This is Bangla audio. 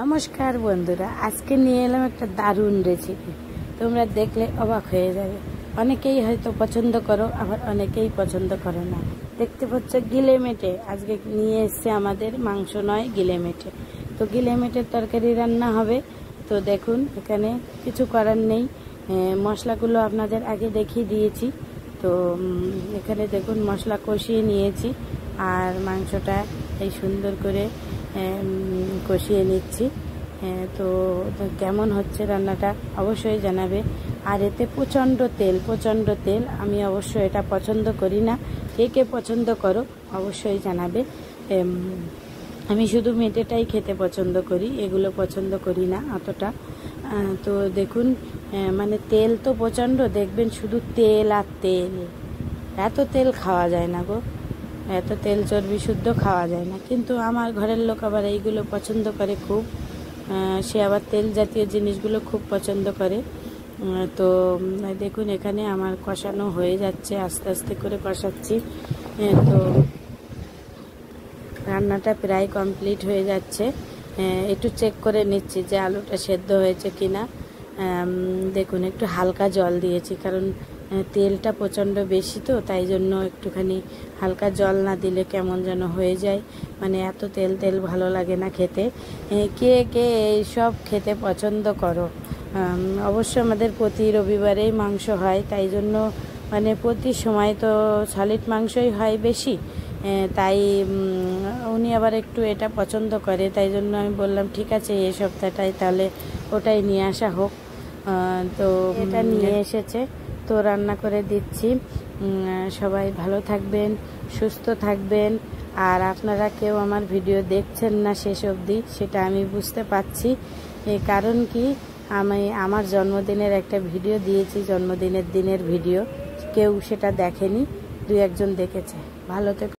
নমস্কার বন্ধুরা, আজকে নিয়ে এলাম একটা দারুণ রেসিপি। তোমরা দেখলে অবাক হয়ে যাবে। অনেকেই হয়তো পছন্দ করো, আবার অনেকেই পছন্দ করো না। দেখতে পাচ্ছ গিলেমেটে আজকে নিয়ে এসছে আমাদের, মাংস নয় গিলেমেটে। তো গিলেমেটের তরকারি রান্না হবে। তো দেখুন, এখানে কিছু করার নেই, মশলাগুলো আপনাদের আগে দেখিয়ে দিয়েছি। তো এখানে দেখুন মশলা কষিয়ে নিয়েছি, আর মাংসটা এই সুন্দর করে কষিয়ে নিচ্ছি। তো কেমন হচ্ছে রান্নাটা অবশ্যই জানাবে। আর এতে প্রচণ্ড তেল, আমি অবশ্য এটা পছন্দ করি না। কে কে পছন্দ করো অবশ্যই জানাবে। আমি শুধু মেটেটাই খেতে পছন্দ করি, এগুলো পছন্দ করি না অতটা। তো দেখুন, মানে তেল তো প্রচণ্ড, দেখবেন শুধু তেল আর তেল। এত তেল খাওয়া যায় না গো, এত তেল চর্বি শুদ্ধ খাওয়া যায় না। কিন্তু আমার ঘরের লোক আবার এইগুলো পছন্দ করে খুব। সে আবার তেল জাতীয় জিনিসগুলো খুব পছন্দ করে। তো দেখুন, এখানে আমার কষানো হয়ে যাচ্ছে, আস্তে আস্তে করে কষাচ্ছি। তো রান্নাটা প্রায় কমপ্লিট হয়ে যাচ্ছে। একটু চেক করে নিচ্ছি যে আলুটা সেদ্ধ হয়েছে কিনা। দেখুন, একটু হালকা জল দিয়েছি, কারণ তেলটা প্রচণ্ড বেশি, তো তাই জন্য একটুখানি হালকা জল না দিলে কেমন যেন হয়ে যায়। মানে এত তেল ভালো লাগে না খেতে। কে কে এইসব খেতে পছন্দ করো? অবশ্য আমাদের প্রতি রবিবারেই মাংস হয়, তাই জন্য মানে প্রতি সময় তো সলিড মাংসই হয় বেশি। তাই উনি আবার একটু এটা পছন্দ করে, তাই জন্য আমি বললাম ঠিক আছে, এই সপ্তাহটাই তাহলে ওটাই নিয়ে আসা হোক। তো এটা নিয়ে এসেছে, তো রান্না করে দিচ্ছি। সবাই ভালো থাকবেন, সুস্থ থাকবেন। আর আপনারা কেউ আমার ভিডিও দেখছেন না শেষ অবধি, সেটা আমি বুঝতে পারছি। কারণ কি, আমি আমার জন্মদিনের একটা ভিডিও দিয়েছি, জন্মদিনের দিনের ভিডিও, কেউ সেটা দেখেনি, 2-1 জন দেখেছে। ভালো থেকো।